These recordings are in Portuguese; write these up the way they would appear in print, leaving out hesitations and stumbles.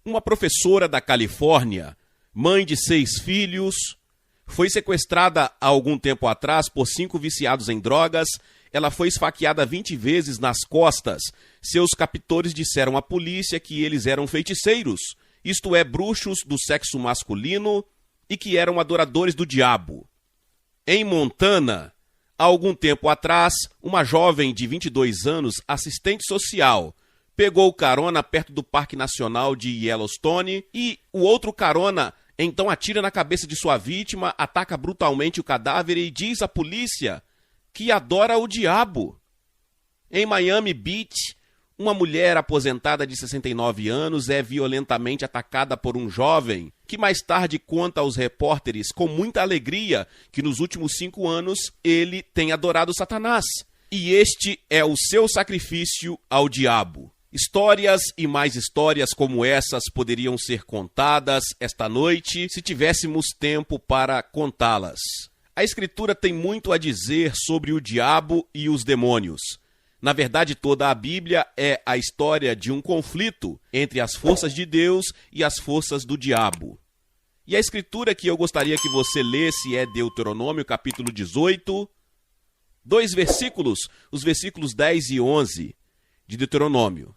Uma professora da Califórnia, mãe de 6 filhos, foi sequestrada há algum tempo atrás por 5 viciados em drogas. Ela foi esfaqueada 20 vezes nas costas. Seus captores disseram à polícia que eles eram feiticeiros, isto é, bruxos do sexo masculino, e que eram adoradores do diabo. Em Montana, há algum tempo atrás, uma jovem de 22 anos, assistente social, pegou carona perto do Parque Nacional de Yellowstone e o outro carona então atira na cabeça de sua vítima, ataca brutalmente o cadáver e diz à polícia que adora o diabo. Em Miami Beach, uma mulher aposentada de 69 anos é violentamente atacada por um jovem que mais tarde conta aos repórteres com muita alegria que nos últimos 5 anos ele tem adorado Satanás. E este é o seu sacrifício ao diabo. Histórias e mais histórias como essas poderiam ser contadas esta noite se tivéssemos tempo para contá-las. A Escritura tem muito a dizer sobre o diabo e os demônios. Na verdade, toda a Bíblia é a história de um conflito entre as forças de Deus e as forças do diabo. E a Escritura que eu gostaria que você lesse é Deuteronômio, capítulo 18, 2 versículos, os versículos 10 e 11 de Deuteronômio.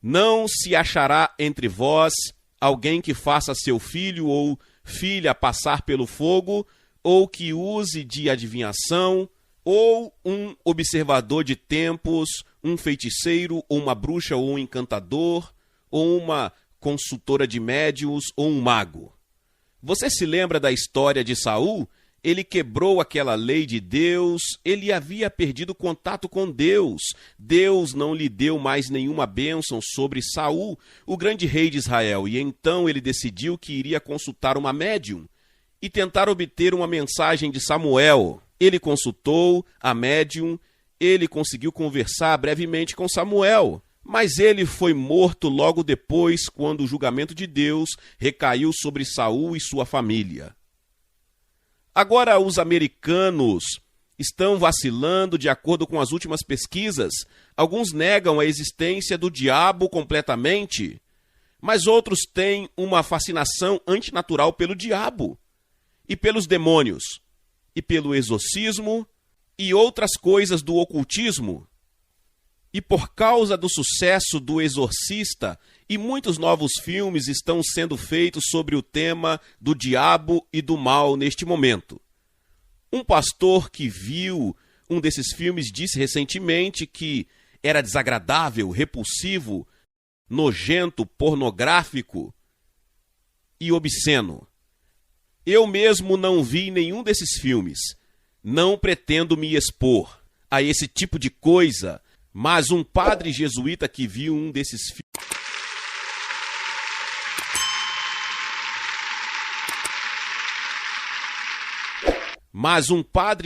Não se achará entre vós alguém que faça seu filho ou filha passar pelo fogo, ou que use de adivinhação, ou um observador de tempos, um feiticeiro, ou uma bruxa, ou um encantador, ou uma consultora de médiuns, ou um mago. Você se lembra da história de Saul? Ele quebrou aquela lei de Deus, ele havia perdido contato com Deus. Deus não lhe deu mais nenhuma bênção sobre Saul, o grande rei de Israel, e então ele decidiu que iria consultar uma médium e tentar obter uma mensagem de Samuel. Ele consultou a médium, ele conseguiu conversar brevemente com Samuel, mas ele foi morto logo depois, quando o julgamento de Deus recaiu sobre Saul e sua família. Agora, os americanos estão vacilando de acordo com as últimas pesquisas. Alguns negam a existência do diabo completamente, mas outros têm uma fascinação antinatural pelo diabo e pelos demônios, e pelo exorcismo e outras coisas do ocultismo. E por causa do sucesso do Exorcista, e muitos novos filmes estão sendo feitos sobre o tema do diabo e do mal neste momento. Um pastor que viu um desses filmes disse recentemente que era desagradável, repulsivo, nojento, pornográfico e obsceno. Eu mesmo não vi nenhum desses filmes. Não pretendo me expor a esse tipo de coisa, mas um padre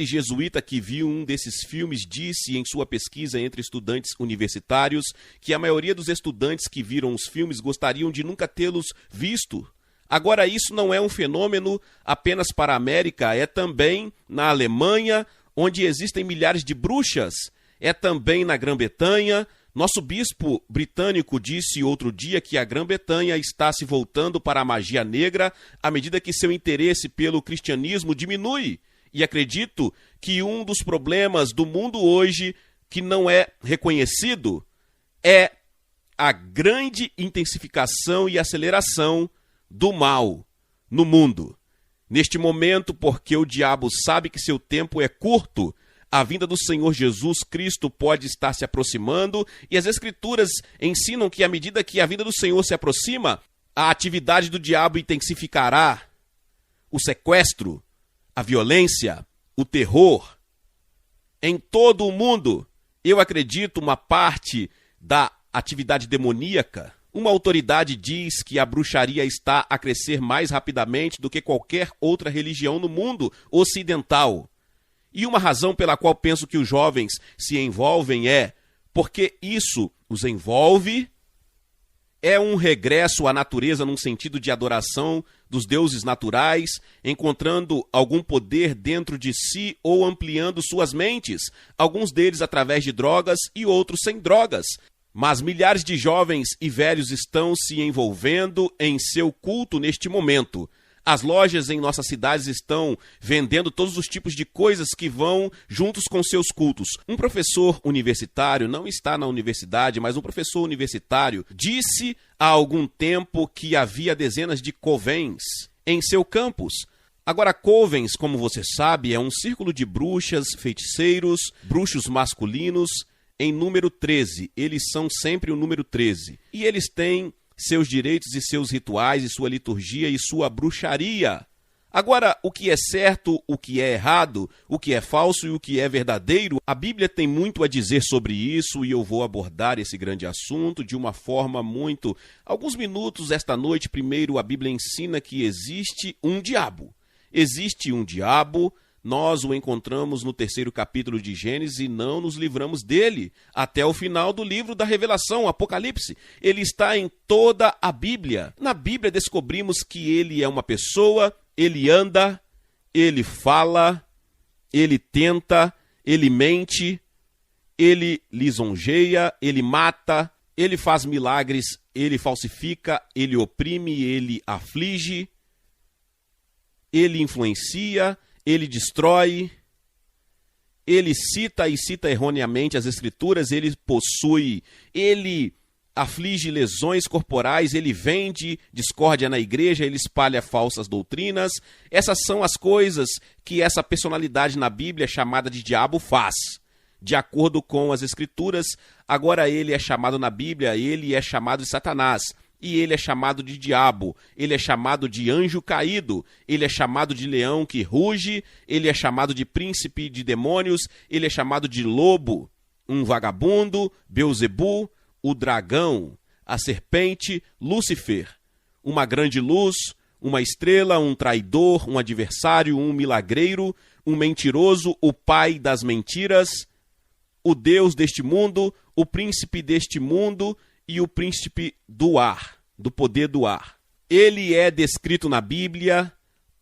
jesuíta que viu um desses filmes disse em sua pesquisa entre estudantes universitários que a maioria dos estudantes que viram os filmes gostariam de nunca tê-los visto. Agora, isso não é um fenômeno apenas para a América, é também na Alemanha, onde existem milhares de bruxas, é também na Grã-Bretanha. Nosso bispo britânico disse outro dia que a Grã-Bretanha está se voltando para a magia negra à medida que seu interesse pelo cristianismo diminui. E acredito que um dos problemas do mundo hoje que não é reconhecido é a grande intensificação e aceleração do mal no mundo. Neste momento, porque o diabo sabe que seu tempo é curto, a vinda do Senhor Jesus Cristo pode estar se aproximando, e as Escrituras ensinam que à medida que a vinda do Senhor se aproxima, a atividade do diabo intensificará. O sequestro, a violência, o terror. Em todo o mundo, eu acredito, uma parte da atividade demoníaca. Uma autoridade diz que a bruxaria está a crescer mais rapidamente do que qualquer outra religião no mundo ocidental. E uma razão pela qual penso que os jovens se envolvem é porque isso os envolve, é um regresso à natureza num sentido de adoração dos deuses naturais, encontrando algum poder dentro de si ou ampliando suas mentes, alguns deles através de drogas e outros sem drogas. Mas milhares de jovens e velhos estão se envolvendo em seu culto neste momento. As lojas em nossas cidades estão vendendo todos os tipos de coisas que vão juntos com seus cultos. Um professor universitário, não está na universidade, mas um professor universitário, disse há algum tempo que havia dezenas de covens em seu campus. Agora, covens, como você sabe, é um círculo de bruxas, feiticeiros, bruxos masculinos, em número 13. Eles são sempre o número 13. E eles têm seus direitos e seus rituais, e sua liturgia e sua bruxaria. Agora, o que é certo, o que é errado, o que é falso e o que é verdadeiro, a Bíblia tem muito a dizer sobre isso e eu vou abordar esse grande assunto de uma forma muito... Alguns minutos esta noite, primeiro, a Bíblia ensina que existe um diabo. Existe um diabo, nós o encontramos no 3º capítulo de Gênesis e não nos livramos dele até o final do livro da Revelação, Apocalipse. Ele está em toda a Bíblia. Na Bíblia descobrimos que ele é uma pessoa, ele anda, ele fala, ele tenta, ele mente, ele lisonjeia, ele mata, ele faz milagres, ele falsifica, ele oprime, ele aflige, ele influencia, ele destrói, ele cita e cita erroneamente as Escrituras, ele possui, ele aflige lesões corporais, ele vende discórdia na igreja, ele espalha falsas doutrinas. Essas são as coisas que essa personalidade na Bíblia chamada de diabo faz. De acordo com as Escrituras, agora ele é chamado na Bíblia, ele é chamado de Satanás. E ele é chamado de diabo, ele é chamado de anjo caído, ele é chamado de leão que ruge, ele é chamado de príncipe de demônios, ele é chamado de lobo, um vagabundo, Beelzebu, o dragão, a serpente, Lúcifer, uma grande luz, uma estrela, um traidor, um adversário, um milagreiro, um mentiroso, o pai das mentiras, o Deus deste mundo, o príncipe deste mundo e o príncipe do ar, do poder do ar. Ele é descrito na Bíblia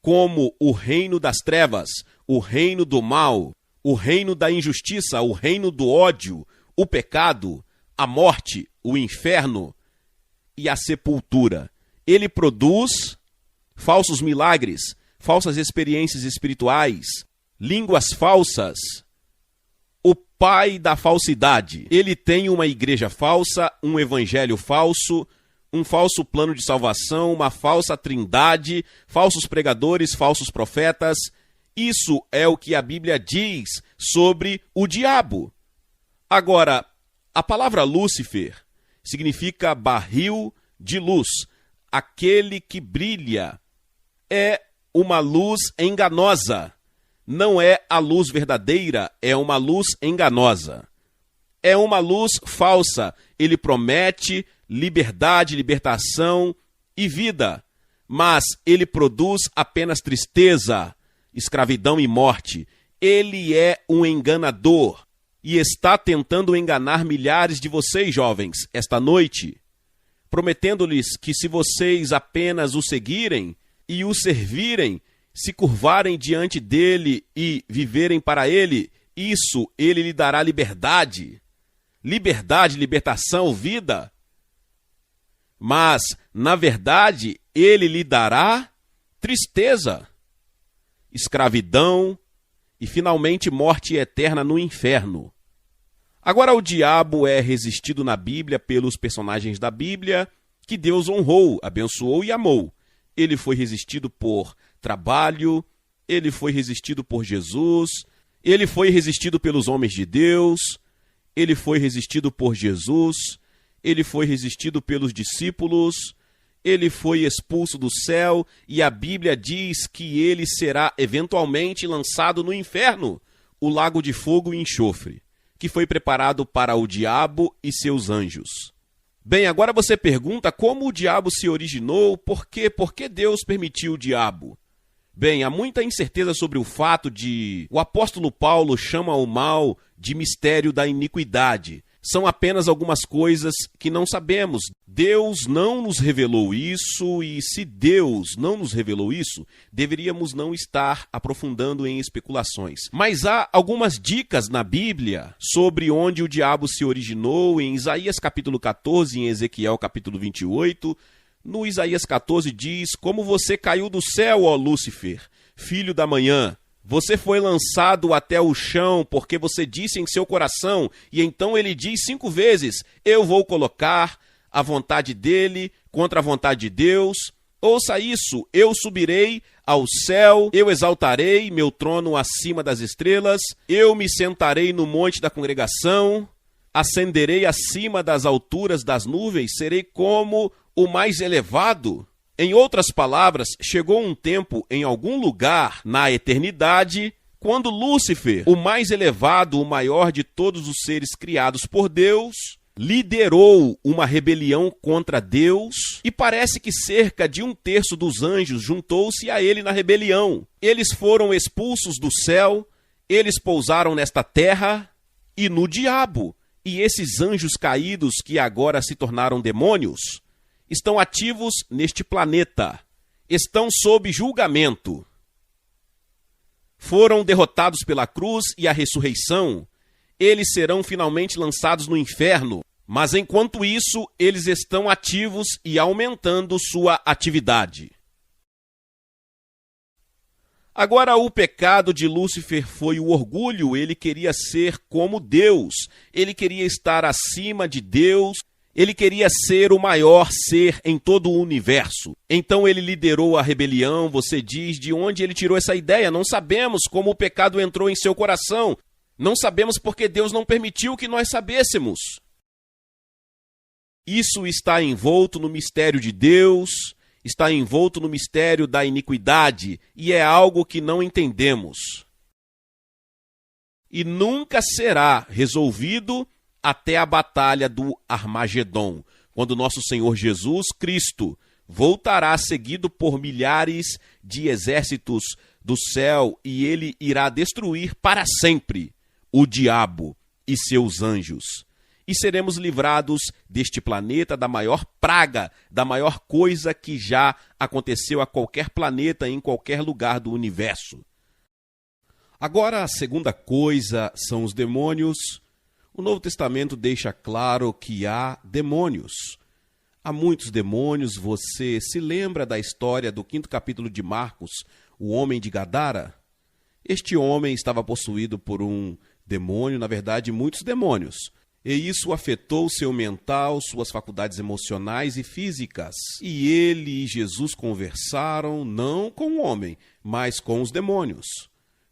como o reino das trevas, o reino do mal, o reino da injustiça, o reino do ódio, o pecado, a morte, o inferno e a sepultura. Ele produz falsos milagres, falsas experiências espirituais, línguas falsas, o pai da falsidade. Ele tem uma igreja falsa, um evangelho falso, um falso plano de salvação, uma falsa trindade, falsos pregadores, falsos profetas. Isso é o que a Bíblia diz sobre o diabo. Agora, a palavra Lúcifer significa barril de luz, aquele que brilha. É uma luz enganosa. Não é a luz verdadeira, é uma luz enganosa. É uma luz falsa. Ele promete liberdade, libertação e vida, mas ele produz apenas tristeza, escravidão e morte. Ele é um enganador e está tentando enganar milhares de vocês, jovens, esta noite, prometendo-lhes que se vocês apenas o seguirem e o servirem, se curvarem diante dele e viverem para ele, isso ele lhe dará liberdade. Liberdade, libertação, vida. Mas, na verdade, ele lhe dará tristeza, escravidão e, finalmente, morte eterna no inferno. Agora, o diabo é resistido na Bíblia pelos personagens da Bíblia que Deus honrou, abençoou e amou. Ele foi resistido por trabalho, ele foi resistido por Jesus, ele foi resistido pelos homens de Deus, ele foi resistido por Jesus, ele foi resistido pelos discípulos, ele foi expulso do céu e a Bíblia diz que ele será eventualmente lançado no inferno, o lago de fogo e enxofre, que foi preparado para o diabo e seus anjos. Bem, agora você pergunta como o diabo se originou, por quê? Por que Deus permitiu o diabo? Bem, há muita incerteza sobre o fato de... O apóstolo Paulo chama o mal de mistério da iniquidade. são apenas algumas coisas que não sabemos. Deus não nos revelou isso, e se Deus não nos revelou isso, deveríamos não estar aprofundando em especulações. Mas há algumas dicas na Bíblia sobre onde o diabo se originou, em Isaías capítulo 14, em Ezequiel capítulo 28. No Isaías 14 diz: como você caiu do céu, ó Lúcifer, filho da manhã. Você foi lançado até o chão porque você disse em seu coração, e então ele diz 5 vezes, eu vou colocar a vontade dele contra a vontade de Deus. Ouça isso, eu subirei ao céu, eu exaltarei meu trono acima das estrelas, eu me sentarei no monte da congregação, ascenderei acima das alturas das nuvens, serei como o mais elevado. Em outras palavras, chegou um tempo em algum lugar na eternidade, quando Lúcifer, o mais elevado, o maior de todos os seres criados por Deus, liderou uma rebelião contra Deus, e parece que cerca de 1/3 dos anjos juntou-se a ele na rebelião. Eles foram expulsos do céu, eles pousaram nesta terra e no diabo. E esses anjos caídos, que agora se tornaram demônios, estão ativos neste planeta, estão sob julgamento. Foram derrotados pela cruz e a ressurreição, eles serão finalmente lançados no inferno, mas enquanto isso, eles estão ativos e aumentando sua atividade. Agora, o pecado de Lúcifer foi o orgulho, ele queria ser como Deus, ele queria estar acima de Deus, ele queria ser o maior ser em todo o universo. Então ele liderou a rebelião. Você diz, de onde ele tirou essa ideia? Não sabemos como o pecado entrou em seu coração. Não sabemos porque Deus não permitiu que nós sabêssemos. Isso está envolto no mistério de Deus, está envolto no mistério da iniquidade, e é algo que não entendemos. E nunca será resolvido até a batalha do Armagedon, quando nosso Senhor Jesus Cristo voltará seguido por milhares de exércitos do céu, e ele irá destruir para sempre o diabo e seus anjos. E seremos livrados deste planeta, da maior praga, da maior coisa que já aconteceu a qualquer planeta em qualquer lugar do universo. Agora, a segunda coisa são os demônios. O Novo Testamento deixa claro que há demônios. Há muitos demônios. Você se lembra da história do 5º capítulo de Marcos, o homem de Gadara? Este homem estava possuído por um demônio, na verdade, muitos demônios. E isso afetou seu mental, suas faculdades emocionais e físicas. E ele e Jesus conversaram não com o homem, mas com os demônios.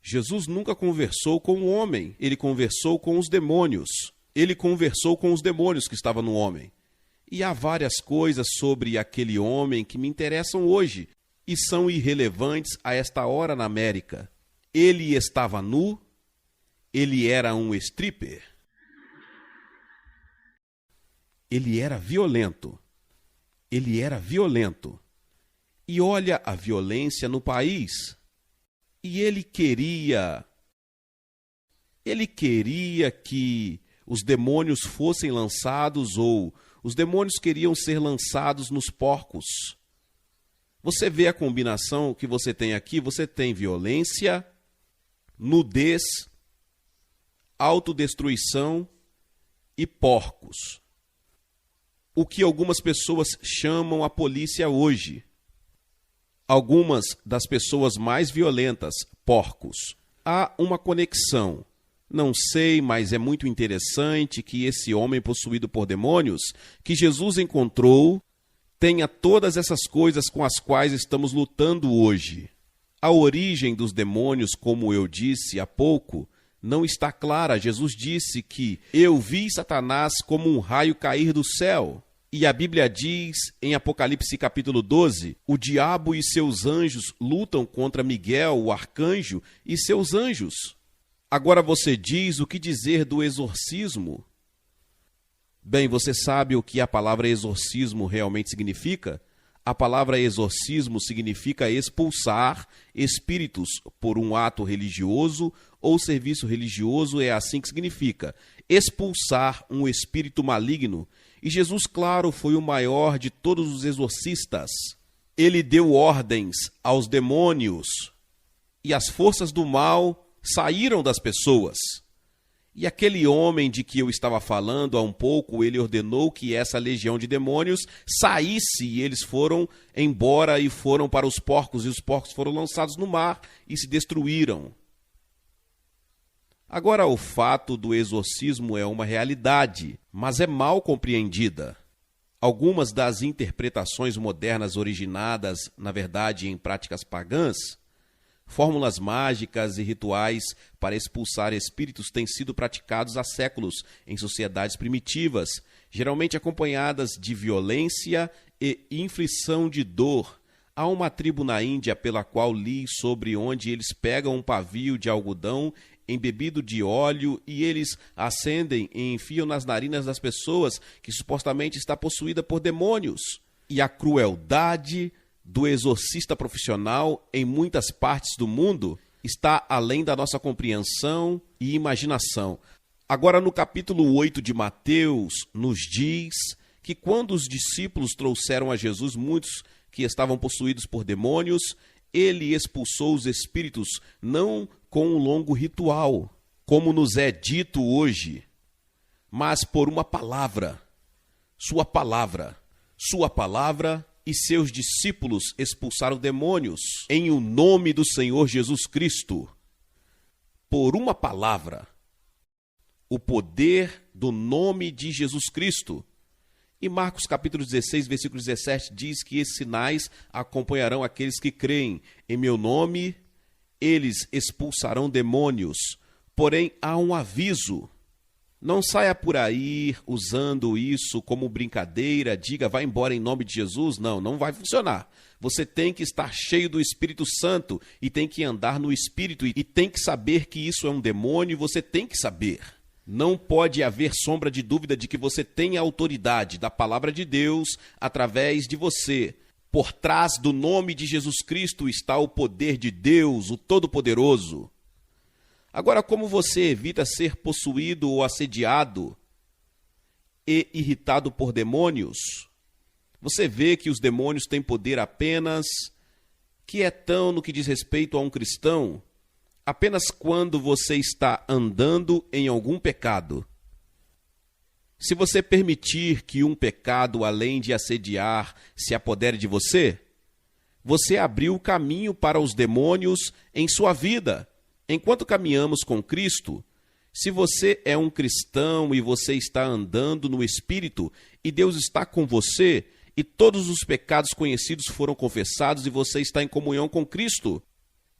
Jesus nunca conversou com o homem, ele conversou com os demônios. Ele conversou com os demônios que estavam no homem. E há várias coisas sobre aquele homem que me interessam hoje e são irrelevantes a esta hora na América. Ele estava nu, ele era um stripper. Ele era violento. Ele era violento. E olha a violência no país. E ele queria que os demônios fossem lançados, ou os demônios queriam ser lançados nos porcos. Você vê a combinação que você tem aqui? Você tem violência, nudez, autodestruição e porcos. O que algumas pessoas chamam a polícia hoje. Algumas das pessoas mais violentas, porcos. Há uma conexão. Não sei, mas é muito interessante que esse homem possuído por demônios, que Jesus encontrou, tenha todas essas coisas com as quais estamos lutando hoje. A origem dos demônios, como eu disse há pouco, não está clara. Jesus disse que eu vi Satanás como um raio cair do céu. E a Bíblia diz, em Apocalipse capítulo 12, o diabo e seus anjos lutam contra Miguel, o arcanjo, e seus anjos. Agora você diz, o que dizer do exorcismo? Bem, você sabe o que a palavra exorcismo realmente significa? A palavra exorcismo significa expulsar espíritos por um ato religioso ou serviço religioso, é assim que significa. expulsar um espírito maligno. E Jesus, claro, foi o maior de todos os exorcistas. Ele deu ordens aos demônios e as forças do mal saíram das pessoas. E aquele homem de que eu estava falando há um pouco, ele ordenou que essa legião de demônios saísse, e eles foram embora e foram para os porcos, e os porcos foram lançados no mar e se destruíram. Agora, o fato do exorcismo é uma realidade, mas é mal compreendida. Algumas das interpretações modernas originadas, na verdade, em práticas pagãs, fórmulas mágicas e rituais para expulsar espíritos têm sido praticados há séculos em sociedades primitivas, geralmente acompanhadas de violência e inflição de dor. Há uma tribo na Índia pela qual li sobre onde eles pegam um pavio de algodão embebido de óleo e eles acendem e enfiam nas narinas das pessoas que supostamente está possuída por demônios. E a crueldade do exorcista profissional em muitas partes do mundo está além da nossa compreensão e imaginação. Agora, no capítulo 8 de Mateus, nos diz que quando os discípulos trouxeram a Jesus muitos que estavam possuídos por demônios, ele expulsou os espíritos não com um longo ritual, como nos é dito hoje, mas por uma palavra. Sua palavra e seus discípulos expulsaram demônios em o nome do Senhor Jesus Cristo. Por uma palavra. O poder do nome de Jesus Cristo. E Marcos capítulo 16, versículo 17 diz que esses sinais acompanharão aqueles que creem. Em meu nome, eles expulsarão demônios. Porém, há um aviso. Não saia por aí usando isso como brincadeira, diga, vai embora em nome de Jesus. Não, não vai funcionar. Você tem que estar cheio do Espírito Santo e tem que andar no Espírito e tem que saber que isso é um demônio e você tem que saber. Não pode haver sombra de dúvida de que você tem a autoridade da palavra de Deus através de você. Por trás do nome de Jesus Cristo está o poder de Deus, o Todo-Poderoso. Agora, como você evita ser possuído ou assediado e irritado por demônios? Você vê que os demônios têm poder apenas quietão no que diz respeito a um cristão, apenas quando você está andando em algum pecado. Se você permitir que um pecado, além de assediar, se apodere de você, você abriu o caminho para os demônios em sua vida. Enquanto caminhamos com Cristo, se você é um cristão e você está andando no Espírito e Deus está com você e todos os pecados conhecidos foram confessados e você está em comunhão com Cristo,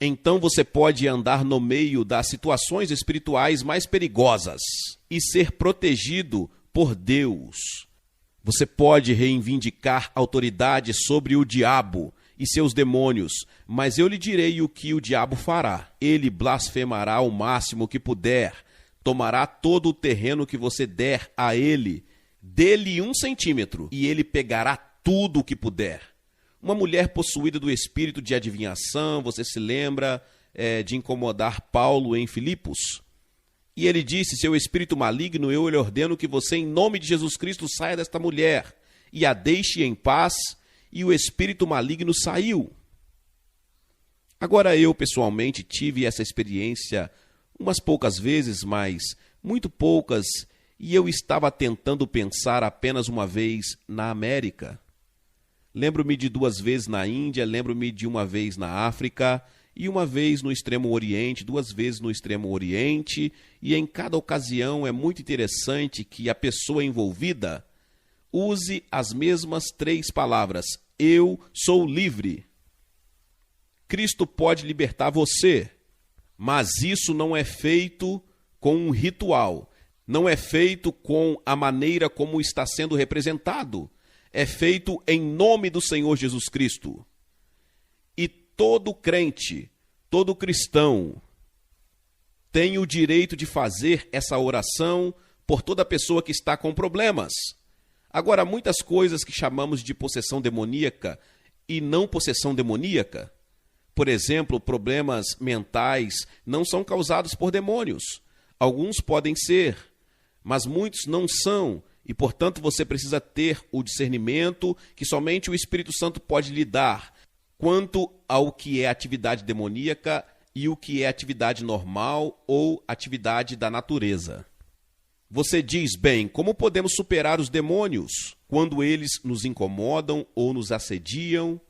então você pode andar no meio das situações espirituais mais perigosas e ser protegido por Deus. Você pode reivindicar autoridade sobre o diabo e seus demônios, mas eu lhe direi o que o diabo fará. Ele blasfemará o máximo que puder, tomará todo o terreno que você der a ele, dê-lhe 1 centímetro, e ele pegará tudo o que puder. Uma mulher possuída do espírito de adivinhação, você se lembra de incomodar Paulo em Filipos? E ele disse, seu espírito maligno, eu lhe ordeno que você, em nome de Jesus Cristo, saia desta mulher e a deixe em paz, e o espírito maligno saiu. Agora eu, pessoalmente, tive essa experiência umas poucas vezes, mas muito poucas, e eu estava tentando pensar apenas uma vez na América. Lembro-me de 2 vezes na Índia, lembro-me de 1 vez na África, e 1 vez no Extremo Oriente, 2 vezes no Extremo Oriente, e em cada ocasião é muito interessante que a pessoa envolvida use as mesmas 3 palavras. Eu sou livre. Cristo pode libertar você, mas isso não é feito com um ritual, não é feito com a maneira como está sendo representado. É feito em nome do Senhor Jesus Cristo. E todo crente, todo cristão, tem o direito de fazer essa oração por toda pessoa que está com problemas. Agora, muitas coisas que chamamos de possessão demoníaca e não possessão demoníaca, por exemplo, problemas mentais, não são causados por demônios. Alguns podem ser, mas muitos não são, e portanto você precisa ter o discernimento que somente o Espírito Santo pode lhe dar quanto ao que é atividade demoníaca e o que é atividade normal ou atividade da natureza. Você diz, bem, como podemos superar os demônios quando eles nos incomodam ou nos assediam?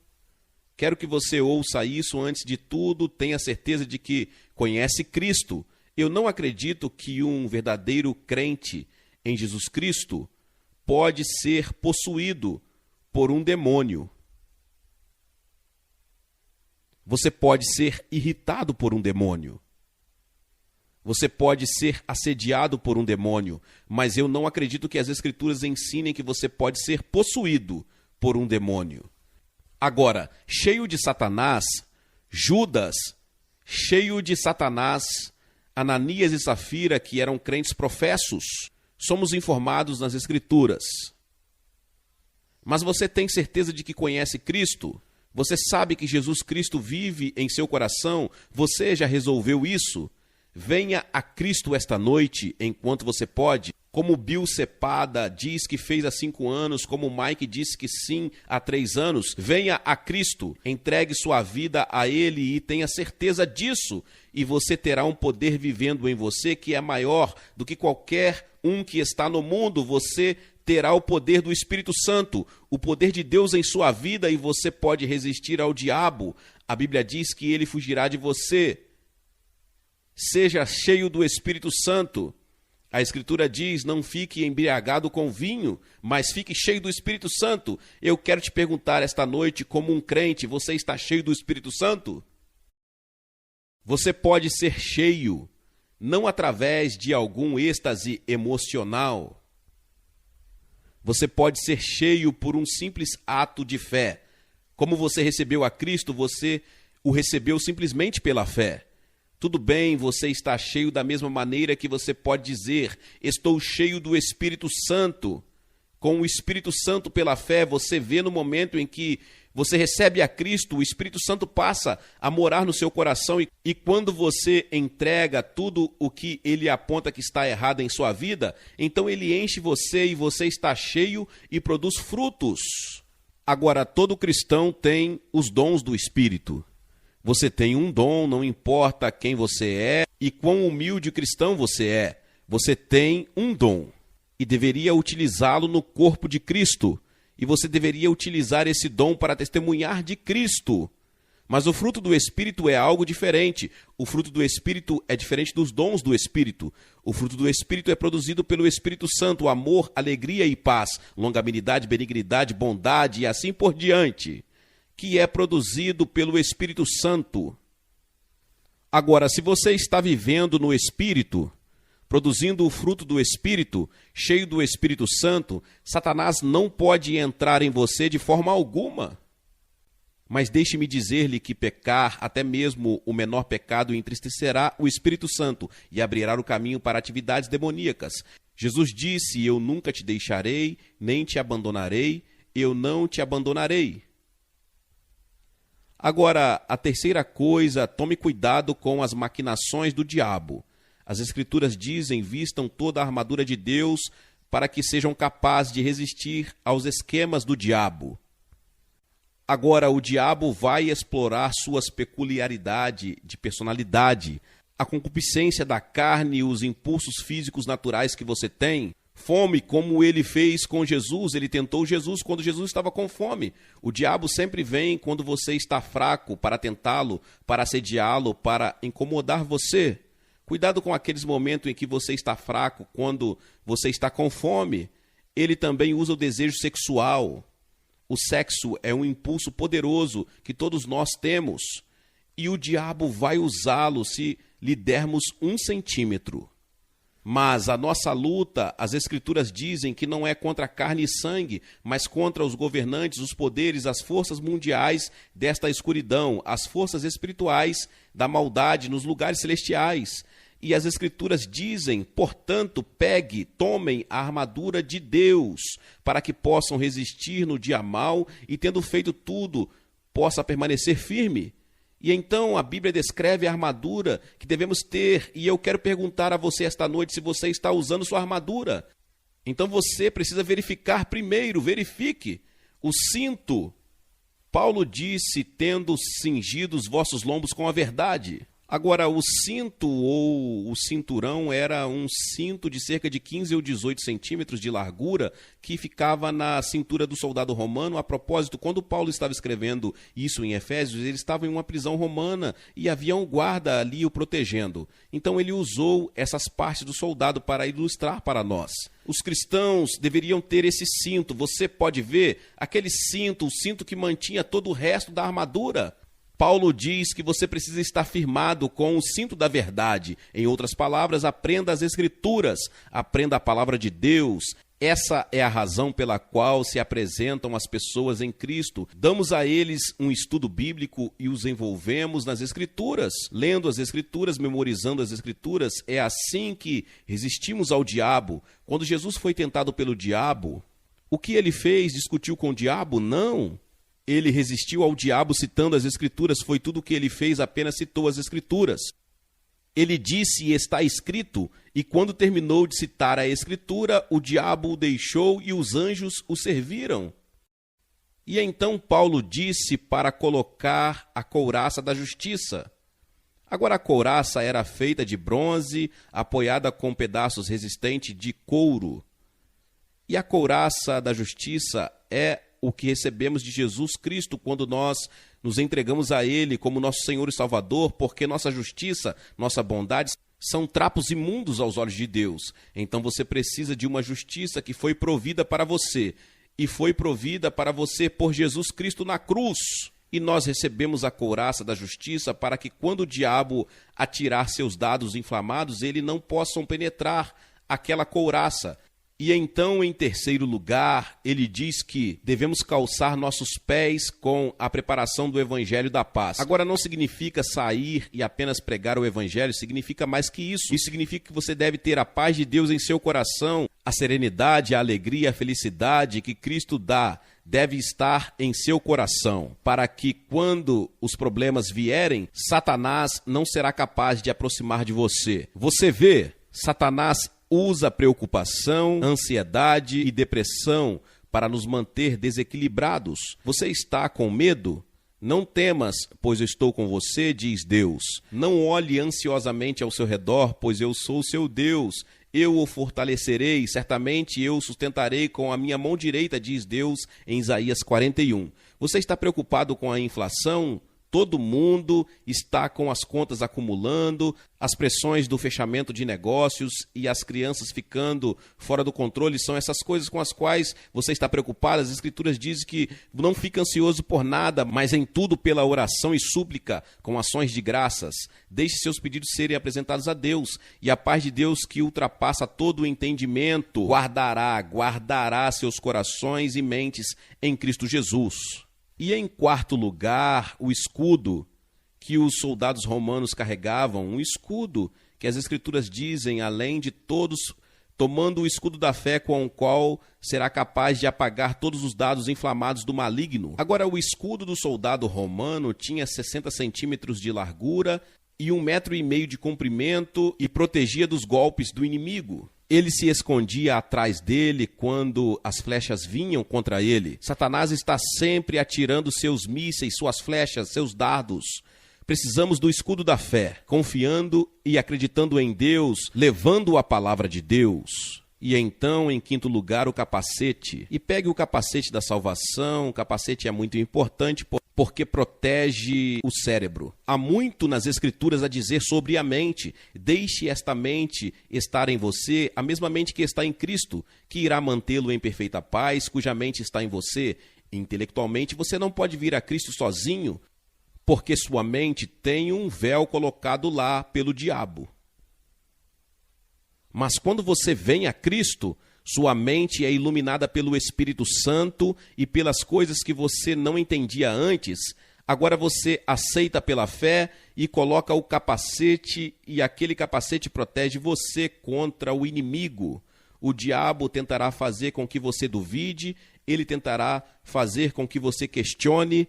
Quero que você ouça isso antes de tudo, tenha certeza de que conhece Cristo. Eu não acredito que um verdadeiro crente em Jesus Cristo pode ser possuído por um demônio. Você pode ser irritado por um demônio. Você pode ser assediado por um demônio, mas eu não acredito que as Escrituras ensinem que você pode ser possuído por um demônio. Agora, cheio de Satanás, Judas, cheio de Satanás, Ananias e Safira, que eram crentes professos, somos informados nas Escrituras. Mas você tem certeza de que conhece Cristo? Você sabe que Jesus Cristo vive em seu coração? Você já resolveu isso? Venha a Cristo esta noite, enquanto você pode. Como Bill Cepada diz que fez há 5 anos, como Mike disse que sim há 3 anos, venha a Cristo, entregue sua vida a Ele e tenha certeza disso. E você terá um poder vivendo em você que é maior do que qualquer um que está no mundo. Você terá o poder do Espírito Santo, o poder de Deus em sua vida, e você pode resistir ao diabo. A Bíblia diz que ele fugirá de você. Seja cheio do Espírito Santo. A Escritura diz, não fique embriagado com vinho, mas fique cheio do Espírito Santo. Eu quero te perguntar esta noite, como um crente, você está cheio do Espírito Santo? Você pode ser cheio, não através de algum êxtase emocional. Você pode ser cheio por um simples ato de fé. Como você recebeu a Cristo, você o recebeu simplesmente pela fé. Tudo bem, você está cheio da mesma maneira que você pode dizer, estou cheio do Espírito Santo. Com o Espírito Santo pela fé, você vê no momento em que você recebe a Cristo, o Espírito Santo passa a morar no seu coração e quando você entrega tudo o que ele aponta que está errado em sua vida, então ele enche você e você está cheio e produz frutos. Agora, todo cristão tem os dons do Espírito. Você tem um dom, não importa quem você é e quão humilde cristão você é. Você tem um dom e deveria utilizá-lo no corpo de Cristo. E você deveria utilizar esse dom para testemunhar de Cristo. Mas o fruto do Espírito é algo diferente. O fruto do Espírito é diferente dos dons do Espírito. O fruto do Espírito é produzido pelo Espírito Santo, amor, alegria e paz, longanimidade, benignidade, bondade e assim por diante, que é produzido pelo Espírito Santo. Agora, se você está vivendo no Espírito, produzindo o fruto do Espírito, cheio do Espírito Santo, Satanás não pode entrar em você de forma alguma. Mas deixe-me dizer-lhe que pecar, até mesmo o menor pecado, entristecerá o Espírito Santo e abrirá o caminho para atividades demoníacas. Jesus disse, eu nunca te deixarei, nem te abandonarei, eu não te abandonarei. Agora, a terceira coisa, tome cuidado com as maquinações do diabo. As Escrituras dizem, vistam toda a armadura de Deus para que sejam capazes de resistir aos esquemas do diabo. Agora, o diabo vai explorar suas peculiaridades de personalidade, a concupiscência da carne e os impulsos físicos naturais que você tem. Fome, como ele fez com Jesus, ele tentou Jesus quando Jesus estava com fome. O diabo sempre vem quando você está fraco para tentá-lo, para assediá-lo, para incomodar você. Cuidado com aqueles momentos em que você está fraco, quando você está com fome. Ele também usa o desejo sexual. O sexo é um impulso poderoso que todos nós temos. E o diabo vai usá-lo se lhe dermos 1 centímetro. Mas a nossa luta, as Escrituras dizem que não é contra carne e sangue, mas contra os governantes, os poderes, as forças mundiais desta escuridão, as forças espirituais da maldade nos lugares celestiais. E as Escrituras dizem, portanto, pegue, tomem a armadura de Deus, para que possam resistir no dia mau e, tendo feito tudo, possa permanecer firme. E então a Bíblia descreve a armadura que devemos ter, e eu quero perguntar a você esta noite se você está usando sua armadura. Então você precisa verificar primeiro, verifique o cinto. Paulo disse, tendo cingido os vossos lombos com a verdade. Agora, o cinto ou o cinturão era um cinto de cerca de 15 ou 18 centímetros de largura que ficava na cintura do soldado romano. A propósito, quando Paulo estava escrevendo isso em Efésios, ele estava em uma prisão romana e havia um guarda ali o protegendo. Então ele usou essas partes do soldado para ilustrar para nós. Os cristãos deveriam ter esse cinto. Você pode ver aquele cinto, o cinto que mantinha todo o resto da armadura. Paulo diz que você precisa estar firmado com o cinto da verdade. Em outras palavras, aprenda as Escrituras, aprenda a palavra de Deus. Essa é a razão pela qual se apresentam as pessoas em Cristo. Damos a eles um estudo bíblico e os envolvemos nas Escrituras. Lendo as Escrituras, memorizando as Escrituras, é assim que resistimos ao diabo. Quando Jesus foi tentado pelo diabo, o que ele fez? Discutiu com o diabo? Não. Ele resistiu ao diabo citando as Escrituras, foi tudo o que ele fez, apenas citou as Escrituras. Ele disse, está escrito, e quando terminou de citar a Escritura, o diabo o deixou e os anjos o serviram. E então Paulo disse para colocar a couraça da justiça. Agora a couraça era feita de bronze, apoiada com pedaços resistentes de couro. E a couraça da justiça é o que recebemos de Jesus Cristo quando nós nos entregamos a Ele como nosso Senhor e Salvador, porque nossa justiça, nossa bondade são trapos imundos aos olhos de Deus. Então você precisa de uma justiça que foi provida para você, e foi provida para você por Jesus Cristo na cruz. E nós recebemos a couraça da justiça para que quando o diabo atirar seus dardos inflamados, ele não possam penetrar aquela couraça. E então, em terceiro lugar, ele diz que devemos calçar nossos pés com a preparação do Evangelho da Paz. Agora, não significa sair e apenas pregar o Evangelho, significa mais que isso. Isso significa que você deve ter a paz de Deus em seu coração, a serenidade, a alegria, a felicidade que Cristo dá, deve estar em seu coração, para que quando os problemas vierem, Satanás não será capaz de aproximar de você. Você vê, Satanás usa preocupação, ansiedade e depressão para nos manter desequilibrados. Você está com medo? Não temas, pois eu estou com você, diz Deus. Não olhe ansiosamente ao seu redor, pois eu sou o seu Deus. Eu o fortalecerei, certamente eu o sustentarei com a minha mão direita, diz Deus em Isaías 41. Você está preocupado com a inflação? Todo mundo está com as contas acumulando, as pressões do fechamento de negócios e as crianças ficando fora do controle. São essas coisas com as quais você está preocupado. As Escrituras dizem que não fica ansioso por nada, mas em tudo pela oração e súplica, com ações de graças. Deixe seus pedidos serem apresentados a Deus, e a paz de Deus, que ultrapassa todo o entendimento, guardará seus corações e mentes em Cristo Jesus. E em quarto lugar, o escudo que os soldados romanos carregavam, um escudo que as Escrituras dizem, além de todos, tomando o escudo da fé com o qual será capaz de apagar todos os dardos inflamados do maligno. Agora, o escudo do soldado romano tinha 60 centímetros de largura e 1,5 metro de comprimento e protegia dos golpes do inimigo. Ele se escondia atrás dele quando as flechas vinham contra ele. Satanás está sempre atirando seus mísseis, suas flechas, seus dardos. Precisamos do escudo da fé, confiando e acreditando em Deus, levando a palavra de Deus. E então, em quinto lugar, o capacete. E pegue o capacete da salvação. O capacete é muito importante porque protege o cérebro. Há muito nas Escrituras a dizer sobre a mente. Deixe esta mente estar em você, a mesma mente que está em Cristo, que irá mantê-lo em perfeita paz, cuja mente está em você. Intelectualmente, você não pode vir a Cristo sozinho, porque sua mente tem um véu colocado lá pelo diabo. Mas quando você vem a Cristo, sua mente é iluminada pelo Espírito Santo e pelas coisas que você não entendia antes. Agora você aceita pela fé e coloca o capacete, e aquele capacete protege você contra o inimigo. O diabo tentará fazer com que você duvide, ele tentará fazer com que você questione.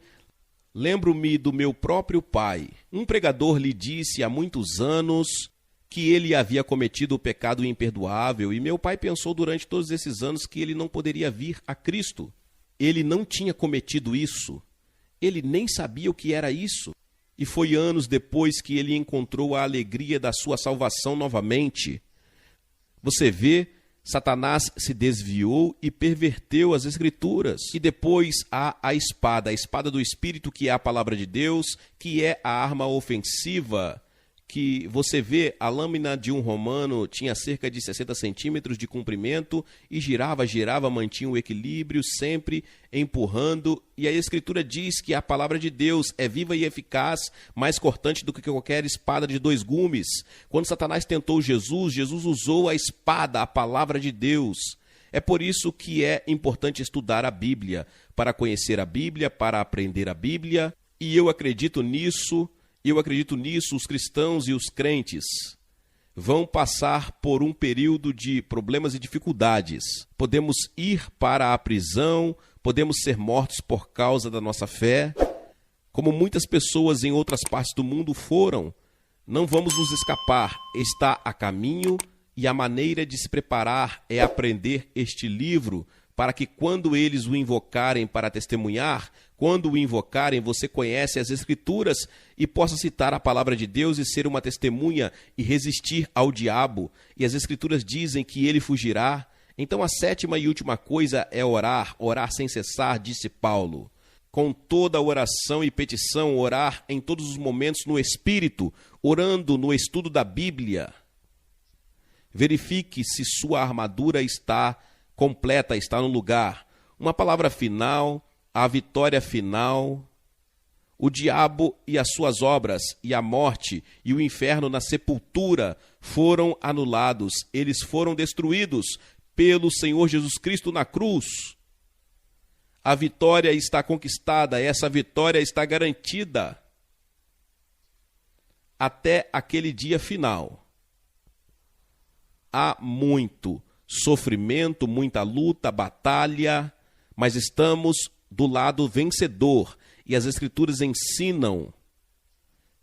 Lembro-me do meu próprio pai. Um pregador lhe disse há muitos anos que ele havia cometido o pecado imperdoável, e meu pai pensou durante todos esses anos que ele não poderia vir a Cristo. Ele não tinha cometido isso. Ele nem sabia o que era isso. E foi anos depois que ele encontrou a alegria da sua salvação novamente. Você vê, Satanás se desviou e perverteu as Escrituras. E depois há a espada do Espírito, que é a palavra de Deus, que é a arma ofensiva, que você vê, a lâmina de um romano tinha cerca de 60 centímetros de comprimento e girava, mantinha o equilíbrio, sempre empurrando. E a Escritura diz que a palavra de Deus é viva e eficaz, mais cortante do que qualquer espada de 2 gumes. Quando Satanás tentou Jesus, Jesus usou a espada, a palavra de Deus. É por isso que é importante estudar a Bíblia, para conhecer a Bíblia, para aprender a Bíblia. E eu acredito nisso. Os cristãos e os crentes vão passar por um período de problemas e dificuldades. Podemos ir para a prisão, podemos ser mortos por causa da nossa fé, como muitas pessoas em outras partes do mundo foram. Não vamos nos escapar, está a caminho, e a maneira de se preparar é aprender este livro, para que quando eles o invocarem para testemunhar, quando o invocarem, você conhece as Escrituras e possa citar a palavra de Deus e ser uma testemunha e resistir ao diabo. E as Escrituras dizem que ele fugirá. Então a 7ª e última coisa é orar, orar sem cessar, disse Paulo. Com toda oração e petição, orar em todos os momentos no Espírito, orando no estudo da Bíblia. Verifique se sua armadura está completa, está no lugar. Uma palavra final, a vitória final, o diabo e as suas obras, e a morte e o inferno na sepultura foram anulados. Eles foram destruídos pelo Senhor Jesus Cristo na cruz. A vitória está conquistada, essa vitória está garantida até aquele dia final. Há muito sofrimento, muita luta, batalha, mas estamos do lado vencedor. E as Escrituras ensinam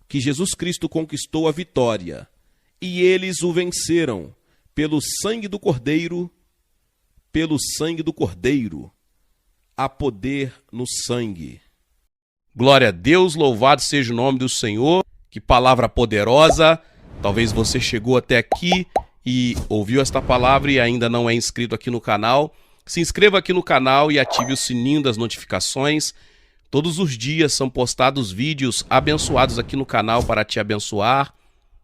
que Jesus Cristo conquistou a vitória. E eles o venceram pelo sangue do Cordeiro, pelo sangue do Cordeiro. Há poder no sangue. Glória a Deus, louvado seja o nome do Senhor. Que palavra poderosa. Talvez você chegou até aqui e ouviu esta palavra e ainda não é inscrito aqui no canal. Se inscreva aqui no canal e ative o sininho das notificações. Todos os dias são postados vídeos abençoados aqui no canal para te abençoar.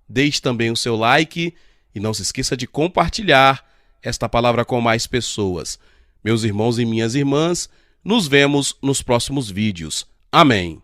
Deixe também o seu like e não se esqueça de compartilhar esta palavra com mais pessoas. Meus irmãos e minhas irmãs, nos vemos nos próximos vídeos. Amém.